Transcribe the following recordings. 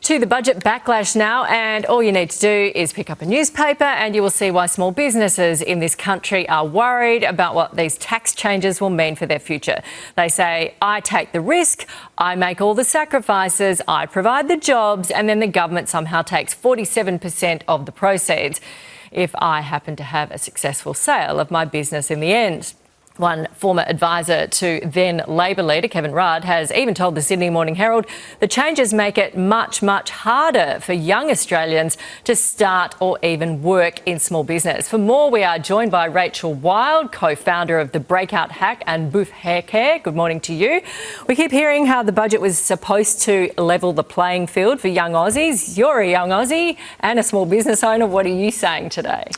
To the budget backlash now, and all you need to do is pick up a newspaper and you will see why small businesses in this country are worried about what these tax changes will mean for their future. They say, I take the risk, I make all the sacrifices, I provide the jobs, and then the government somehow takes 47% of the proceeds if I happen to have a successful sale of my business in the end. One former advisor to then Labor leader Kevin Rudd has even told the Sydney Morning Herald the changes make it much, much harder for young Australians to start or even work in small business. For more, we are joined by Rachel Wild, co-founder of the Breakout Hack and Booth Hair Care. Good morning to you. We keep hearing how the budget was supposed to level the playing field for young Aussies. You're a young Aussie and a small business owner. What are you saying today?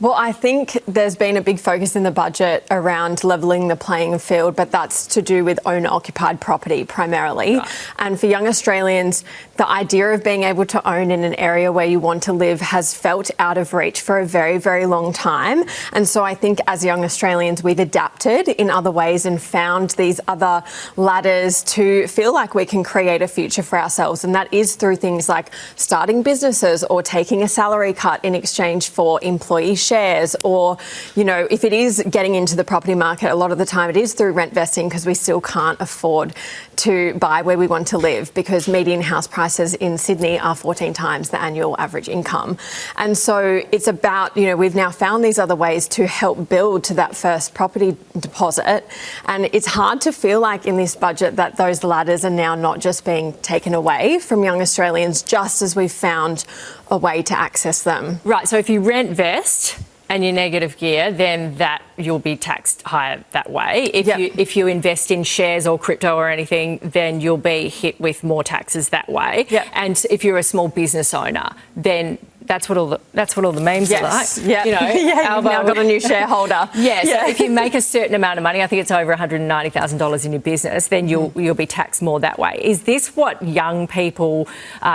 Well, I think there's been a big focus in the budget around levelling the playing field, but that's to do with owner-occupied property primarily. Right. And for young Australians, the idea of being able to own in an area where you want to live has felt out of reach for a very, very long time. And so I think as young Australians, we've adapted in other ways and found these other ladders to feel like we can create a future for ourselves. And that is through things like starting businesses or taking a salary cut in exchange for employee shares, or, you know, if it is getting into the property market, a lot of the time it is through rent vesting because we still can't afford to buy where we want to live because median house prices in Sydney are 14 times the annual average income. And so it's about, you know, we've now found these other ways to help build to that first property deposit. And it's hard to feel like in this budget that those ladders are now not just being taken away from young Australians, just as we've found a way to access them. Right, so if you rent vest and you're negative gear, then that you'll be taxed higher that way. If you invest in shares or crypto or anything, then you'll be hit with more taxes that way. And if you're a small business owner, then that's what all the memes are like. You know, you've now got a new shareholder. So if you make a certain amount of money, I think it's over $190,000 in your business, then you'll be taxed more that way. Is this what young people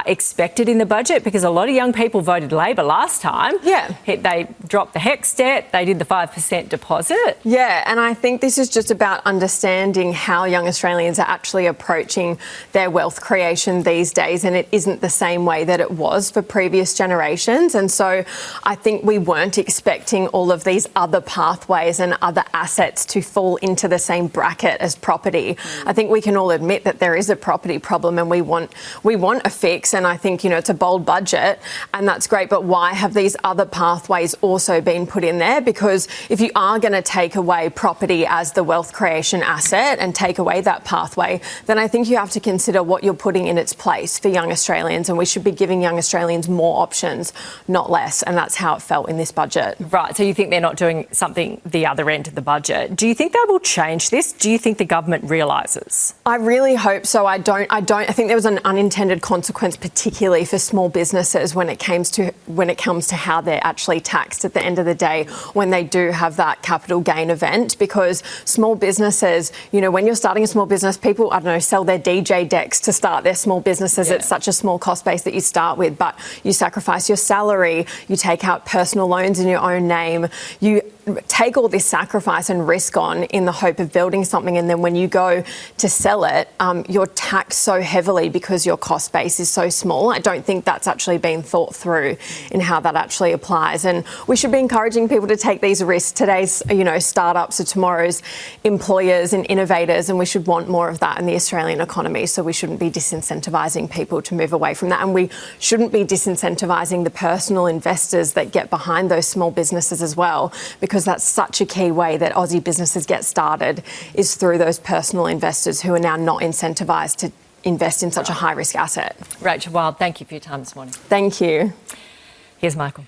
expected in the budget? Because a lot of young people voted Labor last time. They dropped the HEX debt, they did the 5% deposit. And I think this is just about understanding how young Australians are actually approaching their wealth creation these days, and it isn't the same way that it was for previous generations. And so I think we weren't expecting all of these other pathways and other assets to fall into the same bracket as property. I think we can all admit that there is a property problem and we want a fix. And I think, you know, it's a bold budget and that's great. But why have these other pathways also been put in there? Because if you are going to take away property as the wealth creation asset and take away that pathway, then I think you have to consider what you're putting in its place for young Australians. And we should be giving young Australians more options, not less, and that's how it felt in this budget. Right, so you think they're not doing something the other end of the budget. Do you think they will change this? Do you think the government realises? I really hope so. I think there was an unintended consequence, particularly for small businesses when it comes to how they're actually taxed at the end of the day when they do have that capital gain event, because small businesses, you know, when you're starting a small business, people, I don't know, sell their DJ decks to start their small businesses. It's such a small cost base that you start with, but you sacrifice your salary, you take out personal loans in your own name, you take all this sacrifice and risk on in the hope of building something, and then when you go to sell it, you're taxed so heavily because your cost base is so small. I don't think that's actually been thought through in how that actually applies, and we should be encouraging people to take these risks. Today's, you know, startups are tomorrow's employers and innovators, and we should want more of that in the Australian economy, so we shouldn't be disincentivising people to move away from that, and we shouldn't be disincentivising the personal investors that get behind those small businesses as well, because that's such a key way that Aussie businesses get started is through those personal investors who are now not incentivised to invest in such a high-risk asset. Rachel Wild, thank you for your time this morning. Thank you. Here's Michael.